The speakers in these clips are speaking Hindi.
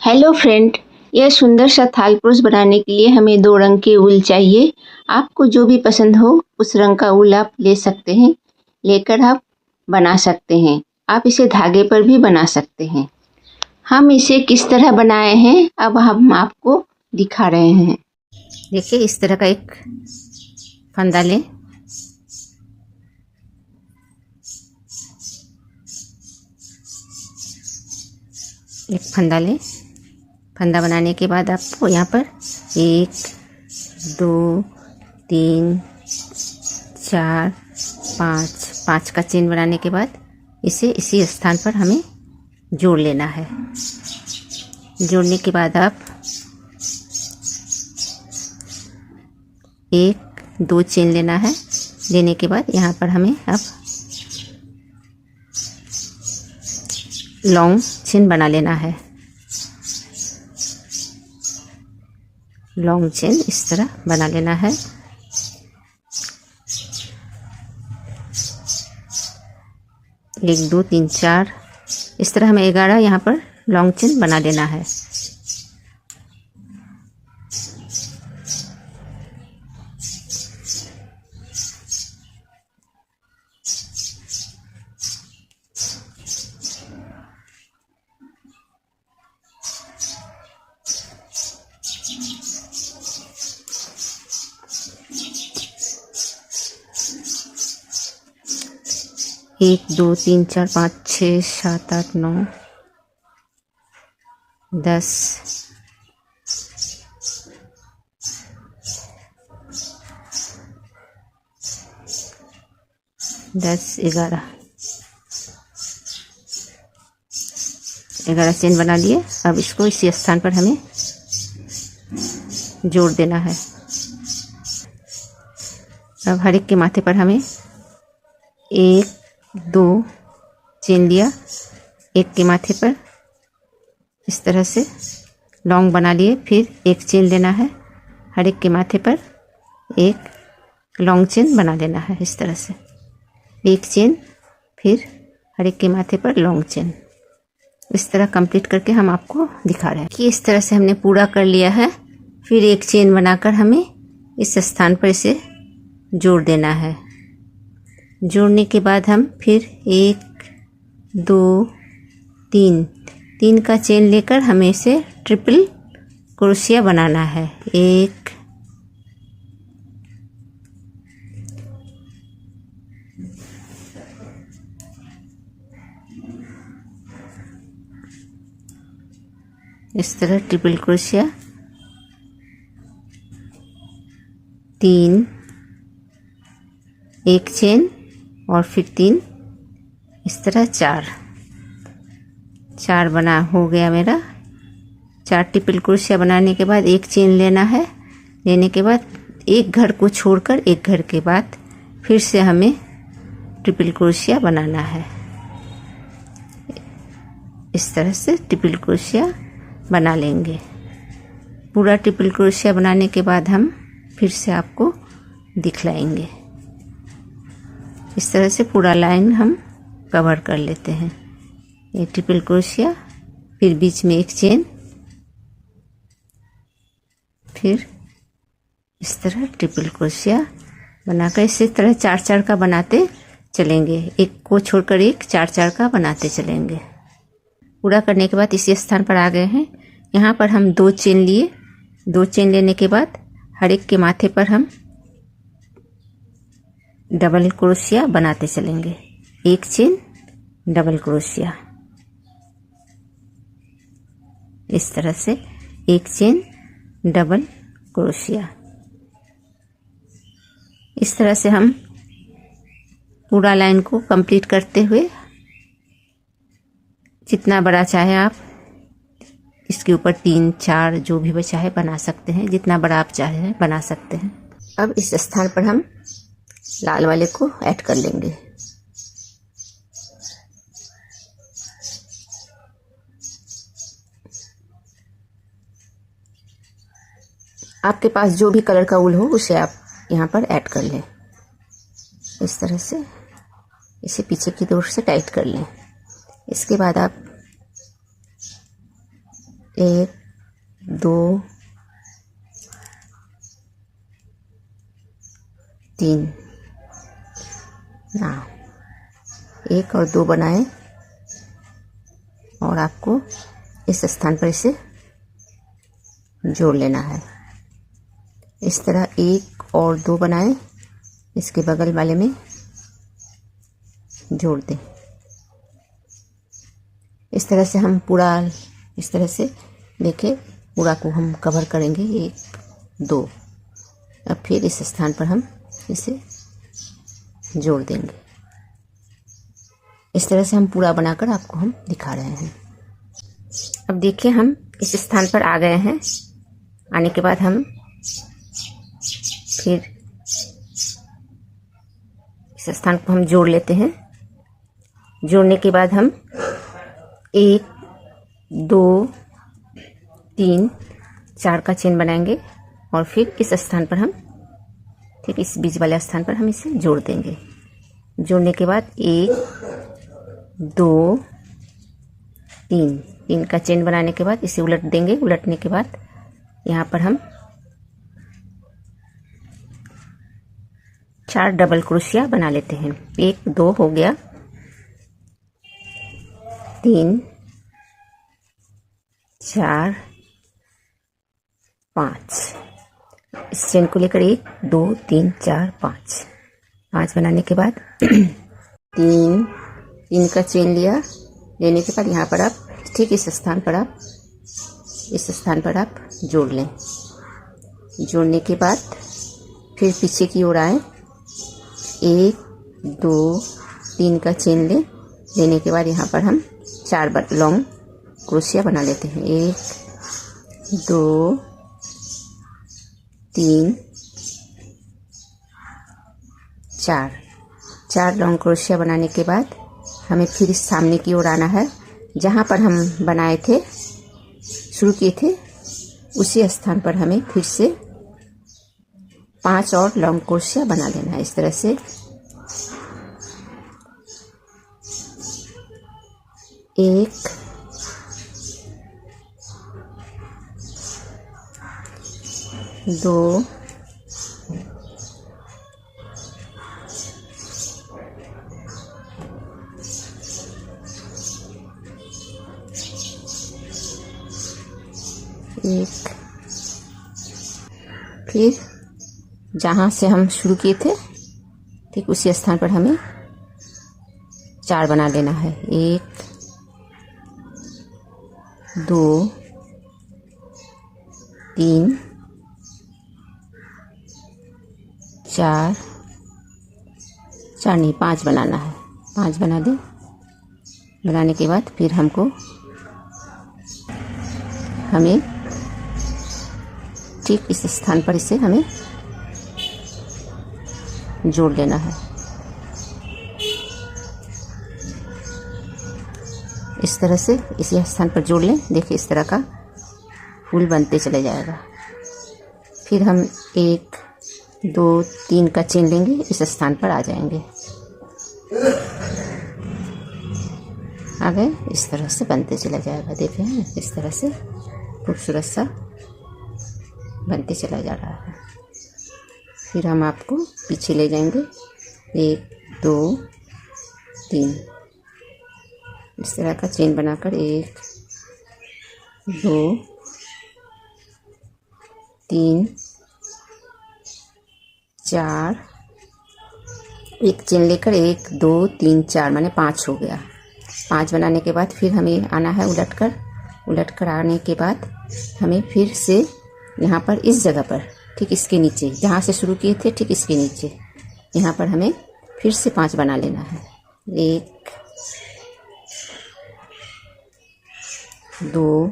हेलो फ्रेंड, यह सुंदर सा थाल पोस्ट बनाने के लिए हमें 2 रंग के ऊल चाहिए। आपको जो भी पसंद हो उस रंग का ऊल आप ले सकते हैं, लेकर आप बना सकते हैं। आप इसे धागे पर भी बना सकते हैं। हम इसे किस तरह बनाए हैं अब हम आपको दिखा रहे हैं। देखिए, इस तरह का एक फंदा लें। एक फंदा लें। फंदा बनाने के बाद आपको यहाँ पर 1 2 3 4 5 का चेन बनाने के बाद इसे इसी स्थान पर हमें जोड़ लेना है। जोड़ने के बाद आप 1 2 चेन लेना है। लेने के बाद यहाँ पर हमें अब लॉन्ग चेन बना लेना है। लॉन्ग चेन इस तरह बना लेना है। एक 2 3 4 इस तरह हमें 11 यहाँ पर लॉन्ग चेन बना लेना है। एक 2 3 4 5 6 7 8 9 10 11 चेन बना लिए। अब इसको इसी स्थान पर हमें जोड़ देना है। अब हर एक के माथे पर हमें 1 2 चेन लिया। एक के माथे पर इस तरह से लॉन्ग बना लिए। फिर एक चेन लेना है। हर एक के माथे पर एक लॉन्ग चेन बना लेना है। इस तरह से एक चेन, फिर हर एक के माथे पर लॉन्ग चेन। इस तरह कंप्लीट करके हम आपको दिखा रहे हैं कि इस तरह से हमने पूरा कर लिया है। फिर एक चेन बनाकर हमें इस स्थान पर इसे जोड़ देना है। जोड़ने के बाद हम फिर 1 2 3 का चेन लेकर हमें इसे ट्रिपल क्रोशिया बनाना है। 1 इस तरह ट्रिपल क्रोशिया, 3 एक चेन और फिर 3 इस तरह 4 बना हो गया मेरा। 4 ट्रिपल क्रोशिया बनाने के बाद एक चेन लेना है। लेने के बाद एक घर को छोड़कर एक घर के बाद फिर से हमें ट्रिपल क्रोशिया बनाना है। इस तरह से ट्रिपल क्रोशिया बना लेंगे। पूरा ट्रिपल क्रोशिया बनाने के बाद हम फिर से आपको दिखलाएंगे। इस तरह से पूरा लाइन हम कवर कर लेते हैं। ये ट्रिपल क्रोशिया, फिर बीच में एक चेन, फिर इस तरह ट्रिपल क्रोशिया बनाकर इसी तरह 4 का बनाते चलेंगे। एक को छोड़कर एक 4 का बनाते चलेंगे। पूरा करने के बाद इसी स्थान पर आ गए हैं। यहाँ पर हम 2 चेन लिए। 2 चेन लेने के बाद हर एक के माथे पर हम डबल क्रोशिया बनाते चलेंगे। एक चेन डबल क्रोशिया, इस तरह से एक चेन डबल क्रोशिया। इस तरह से हम पूरा लाइन को कंप्लीट करते हुए जितना बड़ा चाहे आप इसके ऊपर 3 4 जो भी चाहे बना सकते हैं। जितना बड़ा आप चाहे बना सकते हैं। अब इस स्थान पर हम लाल वाले को ऐड कर लेंगे। आपके पास जो भी कलर का ऊल हो उसे आप यहाँ पर ऐड कर लें। इस तरह से इसे पीछे की ओर से टाइट कर लें। इसके बाद आप 1 2 3 ना 1 और 2 बनाएं और आपको इस स्थान पर इसे जोड़ लेना है। इस तरह 1 और 2 बनाएं, इसके बगल वाले में जोड़ दें। इस तरह से हम पूरा, इस तरह से देखिए पूरा को हम कवर करेंगे 1 2। अब फिर इस स्थान पर हम इसे जोड़ देंगे। इस तरह से हम पूरा बनाकर आपको हम दिखा रहे हैं। अब देखिए हम इस स्थान पर आ गए हैं। आने के बाद हम फिर इस स्थान को हम जोड़ लेते हैं। जोड़ने के बाद हम 1 2 3 4 का चेन बनाएंगे और फिर इस स्थान पर हम, ठीक इस बीच वाले स्थान पर हम इसे जोड़ देंगे। जोड़ने के बाद 1 2 3 का चेन बनाने के बाद इसे उलट देंगे। उलटने के बाद यहाँ पर हम 4 डबल क्रोशिया बना लेते हैं। 1 2 हो गया, 3 4 5। इस चेन को लेकर 1 2 3 4 5 बनाने के बाद 3 का चेन लिया। लेने के बाद यहाँ पर आप ठीक इस स्थान पर आप जोड़ लें। जोड़ने के बाद फिर पीछे की ओर आए। 1 2 3 का चेन लें। लेने के बाद यहाँ पर हम 4 लॉन्ग क्रोशिया बना लेते हैं। 1 2 3 4 लॉन्ग क्रोशिया बनाने के बाद हमें फिर इस सामने की ओर आना है। जहाँ पर हम बनाए थे, शुरू किए थे, उसी स्थान पर हमें फिर से 5 और लॉन्ग क्रोशिया बना लेना है। इस तरह से 1 2 1। फिर जहाँ से हम शुरू किए थे ठीक उसी स्थान पर हमें 4 बना लेना है। 1 2 3 4 नहीं 5 बनाना है। 5 बना दें। बनाने के बाद फिर हमें ठीक इस स्थान पर इसे हमें जोड़ लेना है। इस तरह से इसी स्थान पर जोड़ लें। देखिए इस तरह का फूल बनते चले जाएगा। फिर हम 1 2 3 का चेन लेंगे, इस स्थान पर आ जाएंगे। आ गए। इस तरह से बनते चला जाएगा। देखें इस तरह से खूबसूरत सा बनते चला जा रहा है। फिर हम आपको पीछे ले जाएंगे। 1 2 3 इस तरह का चेन बनाकर 1 2 3 4 एक चेन लेकर 1 2 3 4 माने 5 हो गया। 5 बनाने के बाद फिर हमें आना है उलटकर आने के बाद हमें फिर से यहाँ पर इस जगह पर ठीक इसके नीचे जहाँ से शुरू किए थे ठीक इसके नीचे यहाँ पर हमें फिर से 5 बना लेना है। 1 2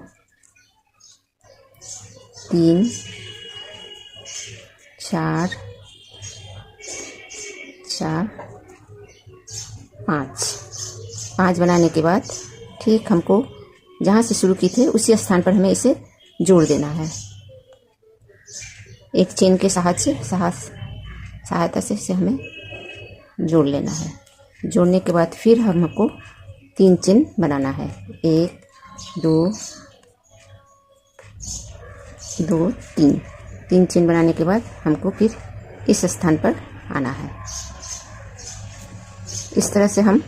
3 4 5 बनाने के बाद ठीक हमको जहाँ से शुरू की थे उसी स्थान पर हमें इसे जोड़ देना है। एक चेन के सहायता से इसे हमें जोड़ लेना है। जोड़ने के बाद फिर हमको 3 चेन बनाना है। 1 2 2 3 3 चेन बनाने के बाद हमको फिर इस स्थान पर आना है। इस तरह से हम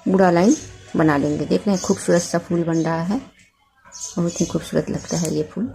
पूरा लाइन बना लेंगे। देख रहे हैं खूबसूरत सा फूल बन रहा है, बहुत ही खूबसूरत लगता है ये फूल।